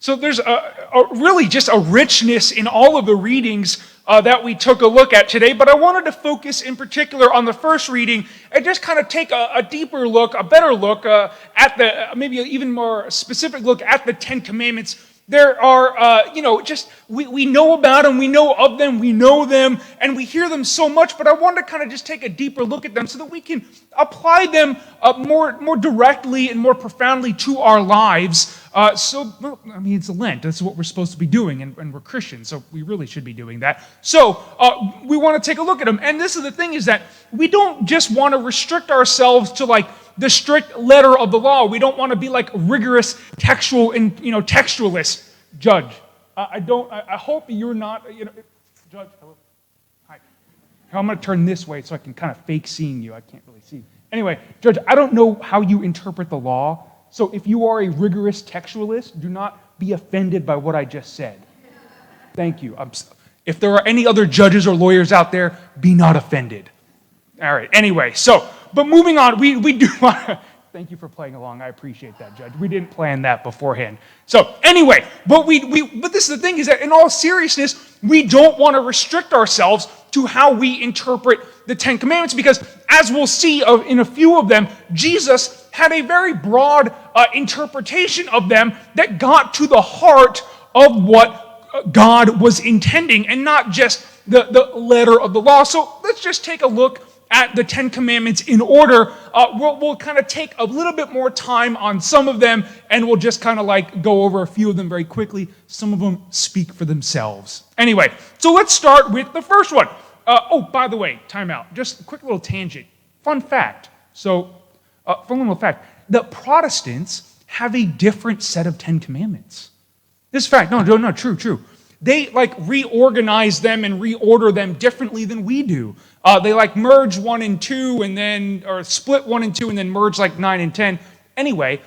So there's really just a richness in all of the readings that we took a look at today, but I wanted to focus in particular on the first reading and just kind of take a deeper look, a better look at maybe even more specific look at the Ten Commandments. There are, we know about them, we know of them, we know them, and we hear them so much, but I wanted to kind of just take a deeper look at them so that we can apply them more directly and more profoundly to our lives. It's Lent. That's what we're supposed to be doing, and we're Christians, so we really should be doing that. So we want to take a look at them. And this is the thing, is that we don't just want to restrict ourselves to like the strict letter of the law. We don't want to be like rigorous textualists. Judge, I hope you're not, Judge, hello. Hi. I'm going to turn this way so I can kind of fake seeing you. I can't really see. Anyway, Judge, I don't know how you interpret the law. So if you are a rigorous textualist, do not be offended by what I just said. Thank you. If there are any other judges or lawyers out there, be not offended. All right, anyway, but moving on, we do want to, thank you for playing along. I appreciate that, Judge. We didn't plan that beforehand. So anyway, but this is the thing, is that in all seriousness, we don't want to restrict ourselves to how we interpret the Ten Commandments, because as we'll see in a few of them, Jesus had a very broad interpretation of them that got to the heart of what God was intending, and not just the letter of the law. So let's just take a look at the Ten Commandments in order. We'll kind of take a little bit more time on some of them, and we'll just kind of like go over a few of them very quickly. Some of them speak for themselves. Anyway, so let's start with the first one. By the way, time out. Just a quick little tangent. Fun fact. The Protestants have a different set of Ten Commandments. This fact, no, true. They like reorganize them and reorder them differently than we do. They like merge 1 and 2 or split 1 and 2 and then merge like 9 and 10. Anyway,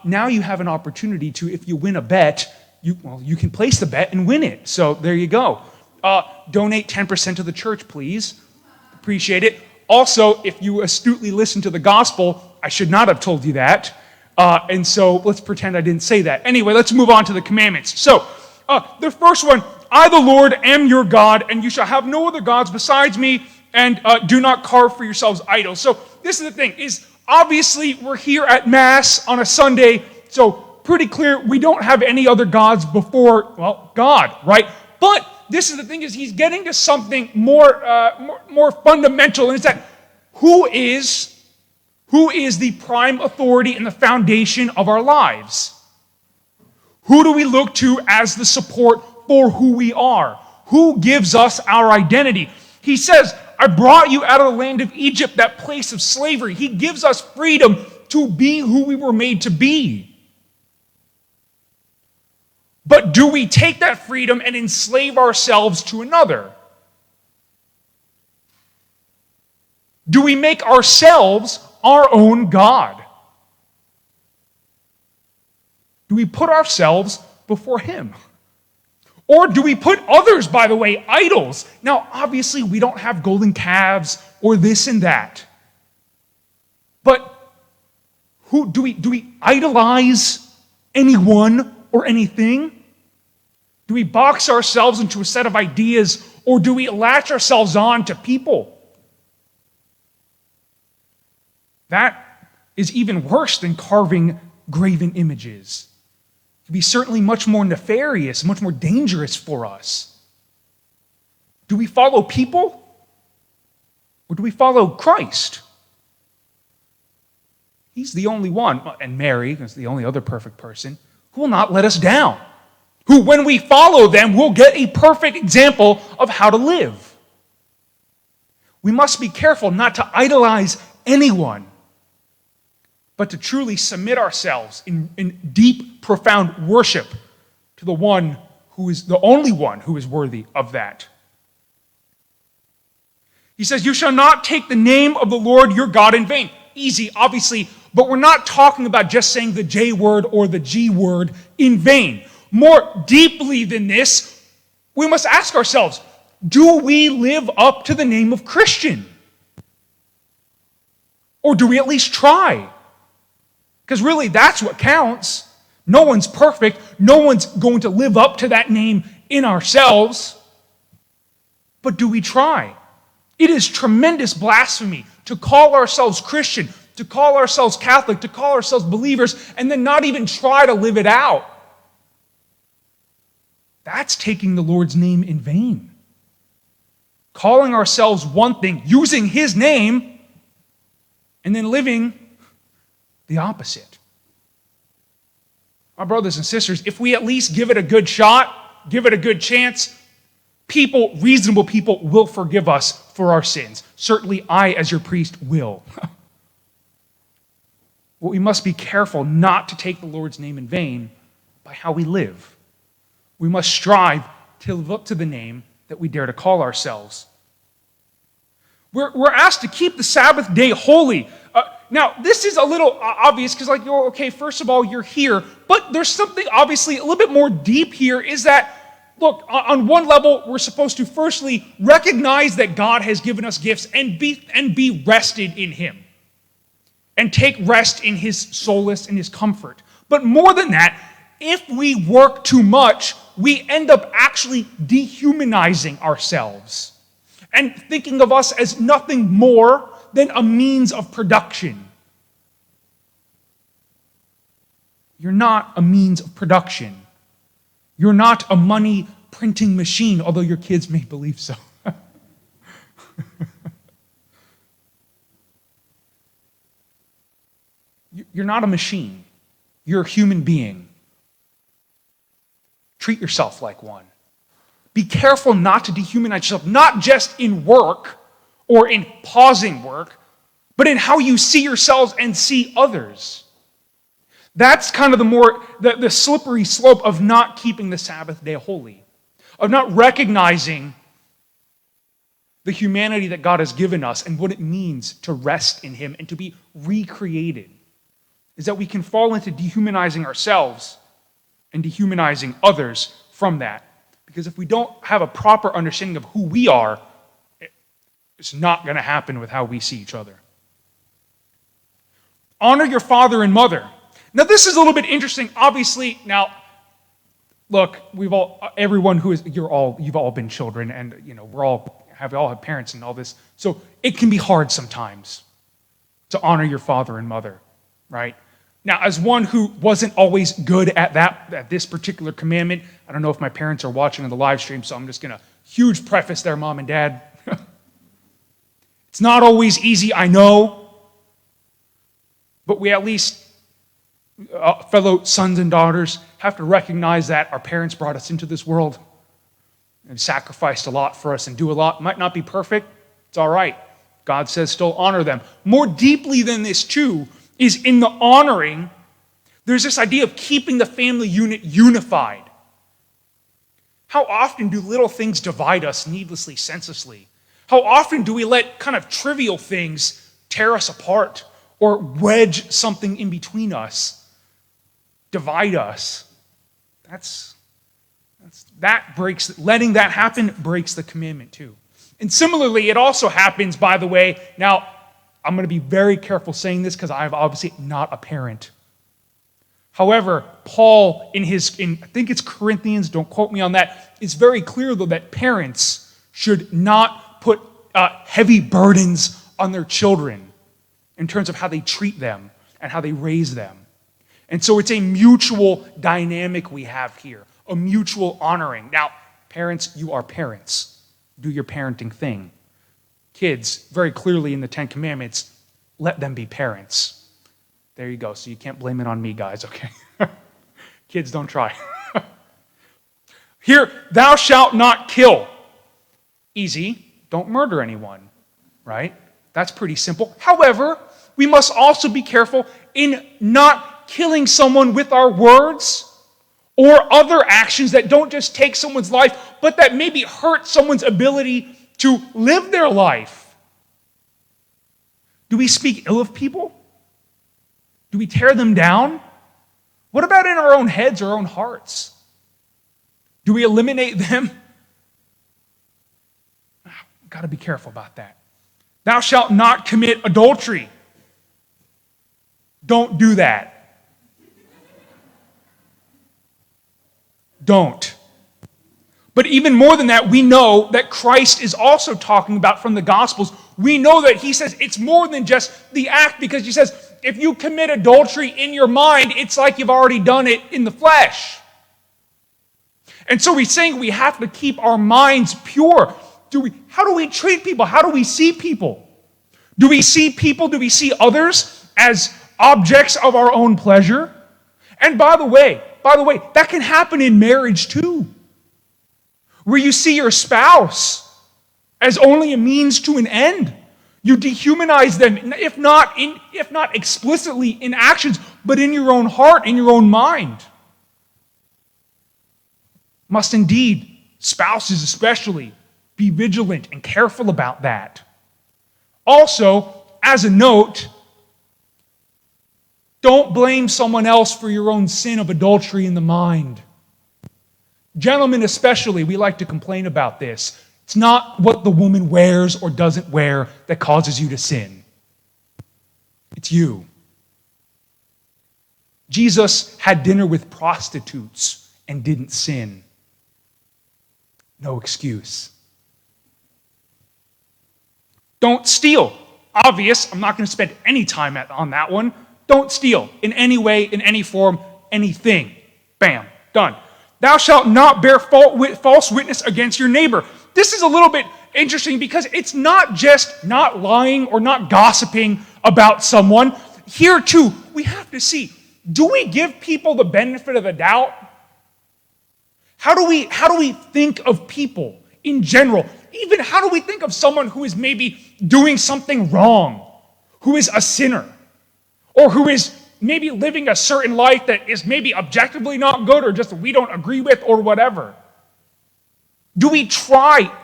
now you have an opportunity to, if you win a bet, you can place the bet and win it. So there you go. Donate 10% to the church, please. Appreciate it. Also, if you astutely listen to the gospel, I should not have told you that. And so let's pretend I didn't say that. Anyway, let's move on to the commandments. So, the first one, I, the Lord, am your God, and you shall have no other gods besides me, and do not carve for yourselves idols. So this is the thing, is obviously we're here at Mass on a Sunday, so pretty clear we don't have any other gods before, God, right? But this is the thing, is he's getting to something more fundamental, and it's that who is the prime authority and the foundation of our lives? Who do we look to as the support for who we are? Who gives us our identity? He says, I brought you out of the land of Egypt, that place of slavery. He gives us freedom to be who we were made to be. But do we take that freedom and enslave ourselves to another? Do we make ourselves our own God? Do we put ourselves before Him? Or do we put others, by the way, idols? Now, obviously, we don't have golden calves or this and that. But do we idolize anyone or anything? Do we box ourselves into a set of ideas, or do we latch ourselves on to people? That is even worse than carving graven images. It can be certainly much more nefarious, much more dangerous for us. Do we follow people, or do we follow Christ? He's the only one, and Mary is the only other perfect person, who will not let us down. Who, when we follow them, will get a perfect example of how to live. We must be careful not to idolize anyone, but to truly submit ourselves in deep, profound worship to the one who is the only one who is worthy of that. He says, you shall not take the name of the Lord your God in vain. Easy, obviously, but we're not talking about just saying the J word or the G word in vain. More deeply than this, we must ask ourselves, do we live up to the name of Christian? Or do we at least try? Because really, that's what counts. No one's perfect. No one's going to live up to that name in ourselves. But do we try? It is tremendous blasphemy to call ourselves Christian, to call ourselves Catholic, to call ourselves believers, and then not even try to live it out. That's taking the Lord's name in vain. Calling ourselves one thing, using His name, and then living the opposite. My brothers and sisters, if we at least give it a good shot, give it a good chance, people, reasonable people, will forgive us for our sins. Certainly I, as your priest, will. But we must be careful not to take the Lord's name in vain by how we live. We must strive to live up to the name that we dare to call ourselves. We're asked to keep the Sabbath day holy. Now, this is a little obvious because, okay, first of all, you're here. But there's something obviously a little bit more deep here is that, look, on one level, we're supposed to firstly recognize that God has given us gifts and be rested in Him. And take rest in His solace and His comfort. But more than that, if we work too much, we end up actually dehumanizing ourselves and thinking of us as nothing more than a means of production. You're not a means of production. You're not a money printing machine, although your kids may believe so. You're not a machine. You're a human being. Treat yourself like one. Be careful not to dehumanize yourself, not just in work or in pausing work, but in how you see yourselves and see others. That's kind of the slippery slope of not keeping the Sabbath day holy, of not recognizing the humanity that God has given us and what it means to rest in Him and to be recreated, is that we can fall into dehumanizing ourselves and dehumanizing others from that. Because if we don't have a proper understanding of who we are, it's not going to happen with how we see each other. Honor your father and mother. Now this is a little bit interesting. Obviously, now, look, you've all been children, and we all have parents and all this. So it can be hard sometimes to honor your father and mother, right? Now, as one who wasn't always good at this particular commandment, I don't know if my parents are watching on the live stream, so I'm just going to huge preface there, Mom and Dad. It's not always easy, I know, but we at least, fellow sons and daughters, have to recognize that our parents brought us into this world and sacrificed a lot for us and do a lot. Might not be perfect. It's all right. God says still honor them. More deeply than this, too, is in the honoring, there's this idea of keeping the family unit unified. How often do little things divide us needlessly, senselessly? How often do we let kind of trivial things tear us apart or wedge something in between us, divide us? Letting that happen breaks the commandment too. And similarly, it also happens, by the way, now, I'm going to be very careful saying this because I'm obviously not a parent. However, Paul, in I think it's Corinthians, don't quote me on that, is very clear, though, that parents should not put heavy burdens on their children in terms of how they treat them and how they raise them. And so it's a mutual dynamic we have here, a mutual honoring. Now, parents, you are parents. Do your parenting thing. Kids, very clearly in the Ten Commandments, let them be parents. There you go. So you can't blame it on me, guys, okay? Kids, don't try. Here, thou shalt not kill. Easy. Don't murder anyone, right? That's pretty simple. However, we must also be careful in not killing someone with our words or other actions that don't just take someone's life, but that maybe hurt someone's ability to live their life. Do we speak ill of people? Do we tear them down? What about in our own heads, our own hearts? Do we eliminate them? We've got to be careful about that. Thou shalt not commit adultery. Don't do that. Don't. But even more than that, we know that Christ is also talking about from the Gospels. We know that he says it's more than just the act, because he says if you commit adultery in your mind, it's like you've already done it in the flesh. And so he's saying we have to keep our minds pure. How do we treat people? How do we see people? Do we see others as objects of our own pleasure? And by the way, that can happen in marriage too, where you see your spouse as only a means to an end. You dehumanize them, if not explicitly in actions, but in your own heart, in your own mind. Must indeed, spouses especially, be vigilant and careful about that. Also, as a note, don't blame someone else for your own sin of adultery in the mind. Gentlemen especially, we like to complain about this. It's not what the woman wears or doesn't wear that causes you to sin. It's you. Jesus had dinner with prostitutes and didn't sin. No excuse. Don't steal. Obvious, I'm not going to spend any time on that one. Don't steal in any way, in any form, anything. Bam, done. Thou shalt not bear false witness against your neighbor. This is a little bit interesting because it's not just not lying or not gossiping about someone. Here too, we have to see, do we give people the benefit of the doubt? How do we think of people in general? Even how do we think of someone who is maybe doing something wrong, who is a sinner, or who is maybe living a certain life that is maybe objectively not good or just we don't agree with or whatever? Do we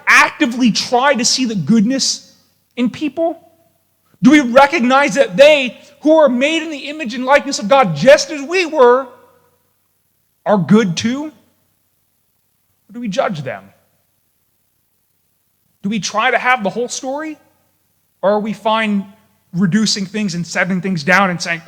actively try to see the goodness in people? Do we recognize that they, who are made in the image and likeness of God just as we were, are good too? Or do we judge them? Do we try to have the whole story? Or are we fine reducing things and setting things down and saying,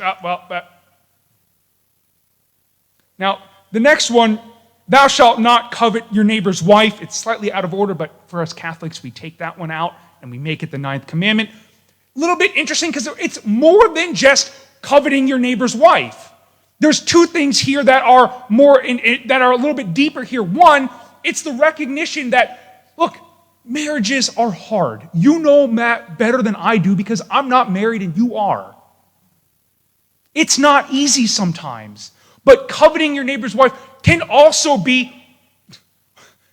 Now, the next one, thou shalt not covet your neighbor's wife. It's slightly out of order, but for us Catholics, we take that one out and we make it the 9th commandment. A little bit interesting because it's more than just coveting your neighbor's wife. There's two things here that are that are a little bit deeper here. One, it's the recognition that, look, marriages are hard. You know Matt better than I do because I'm not married and you are. It's not easy sometimes. But coveting your neighbor's wife can also be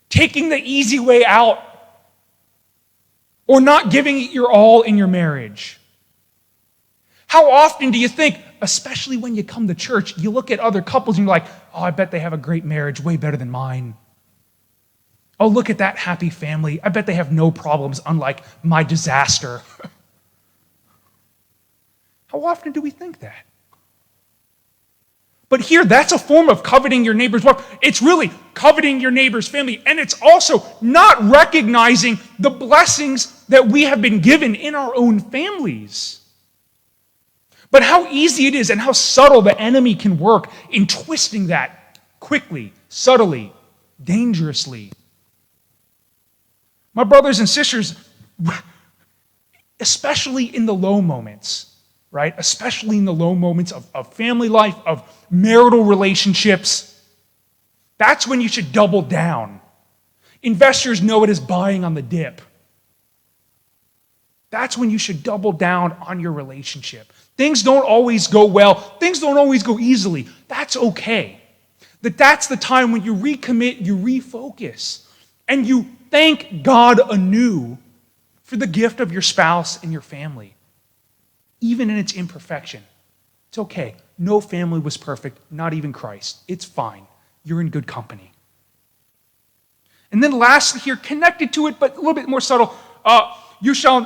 taking the easy way out or not giving it your all in your marriage. How often do you think, especially when you come to church, you look at other couples and you're like, oh, I bet they have a great marriage, way better than mine. Oh, look at that happy family. I bet they have no problems, unlike my disaster. How often do we think that? But here, that's a form of coveting your neighbor's wife. It's really coveting your neighbor's family. And it's also not recognizing the blessings that we have been given in our own families. But how easy it is and how subtle the enemy can work in twisting that quickly, subtly, dangerously. My brothers and sisters, especially in the low moments, right? Especially in the low moments of family life, of marital relationships, that's when you should double down. Investors know it as buying on the dip. That's when you should double down on your relationship. Things don't always go well. Things don't always go easily. That's okay. That's the time when you recommit, you refocus, and you thank God anew for the gift of your spouse and your family, even in its imperfection. It's okay. No family was perfect, not even Christ. It's fine. You're in good company. And then lastly here, connected to it, but a little bit more subtle, you shall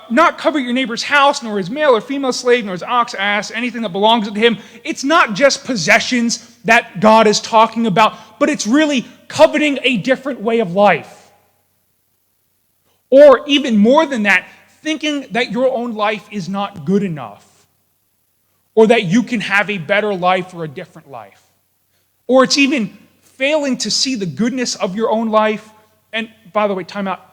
not covet your neighbor's house, nor his male or female slave, nor his ox, ass, anything that belongs to him. It's not just possessions that God is talking about, but it's really coveting a different way of life. Or even more than that, thinking that your own life is not good enough, or that you can have a better life or a different life. Or it's even failing to see the goodness of your own life, and by the way, time out,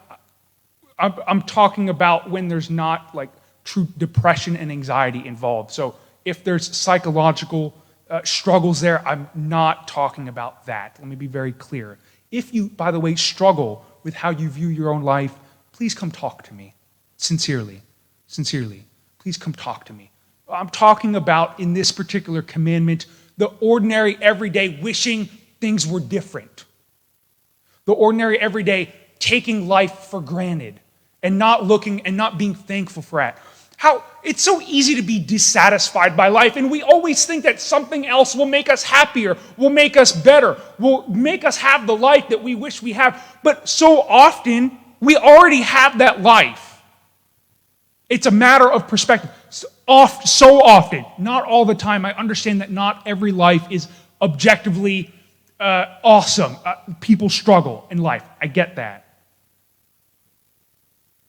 I'm talking about when there's not like true depression and anxiety involved. So if there's psychological struggles there, I'm not talking about that. Let me be very clear. If you, by the way, struggle with how you view your own life, please come talk to me. Sincerely. Please come talk to me. I'm talking about, in this particular commandment, the ordinary, everyday wishing things were different. The ordinary, everyday taking life for granted and not looking and not being thankful for it. How it's so easy to be dissatisfied by life, and we always think that something else will make us happier, will make us better, will make us have the life that we wish we have. But so often, we already have that life. It's a matter of perspective. So often, not all the time. I understand that not every life is objectively awesome. People struggle in life. I get that.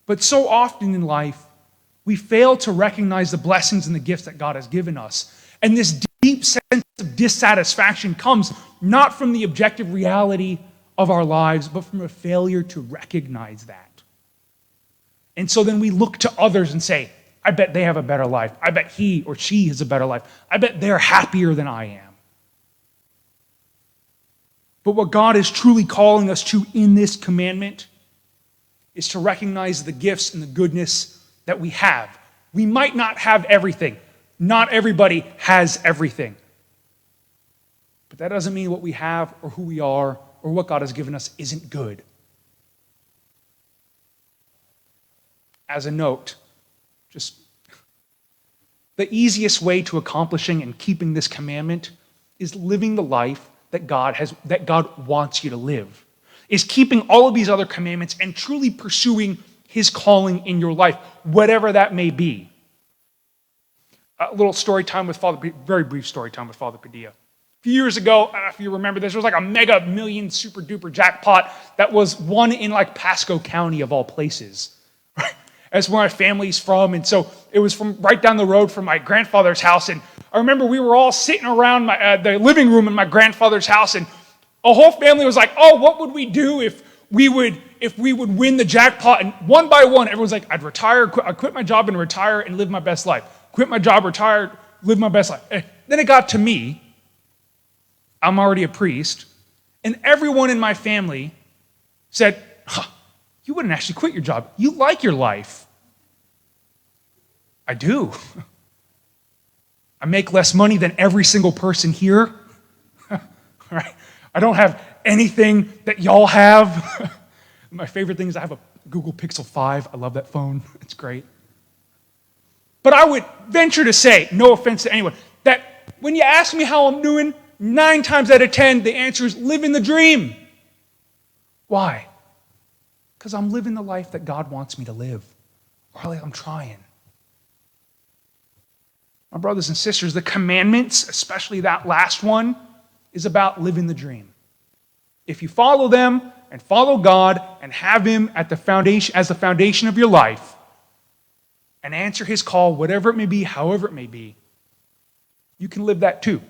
But so often in life, we fail to recognize the blessings and the gifts that God has given us. And this deep sense of dissatisfaction comes not from the objective reality of our lives, but from a failure to recognize that. And so then we look to others and say, I bet they have a better life. I bet he or she has a better life. I bet they're happier than I am. But what God is truly calling us to in this commandment is to recognize the gifts and the goodness that we have. We might not have everything. Not everybody has everything. But that doesn't mean what we have or who we are or what God has given us isn't good. As a note, just the easiest way to accomplishing and keeping this commandment is living the life that God wants you to live. Is keeping all of these other commandments and truly pursuing his calling in your life, whatever that may be. A little story time with very brief story time with Father Padilla. A few years ago, I don't know if you remember this, there was like a mega million super duper jackpot that was won in like Pasco County of all places. Right? That's where my family's from, and so it was from right down the road from my grandfather's house. And I remember we were all sitting around the living room in my grandfather's house, and a whole family was like, "Oh, what would we do if we would win the jackpot?" And one by one, everyone's like, "I'd retire. I'd quit my job and retire and live my best life. Quit my job, retire, live my best life." Then it got to me. I'm already a priest, and everyone in my family said, "You wouldn't actually quit your job. You like your life." I do. I make less money than every single person here. Right? I don't have anything that y'all have. My favorite thing is I have a Google Pixel 5. I love that phone. It's great. But I would venture to say, no offense to anyone, that when you ask me how I'm doing, 9 times out of 10, the answer is living the dream. Why? Because I'm living the life that God wants me to live. Or like I'm trying. My brothers and sisters, the commandments, especially that last one, is about living the dream. If you follow them and follow God and have him at the foundation as the foundation of your life and answer his call, whatever it may be, however it may be, you can live that too.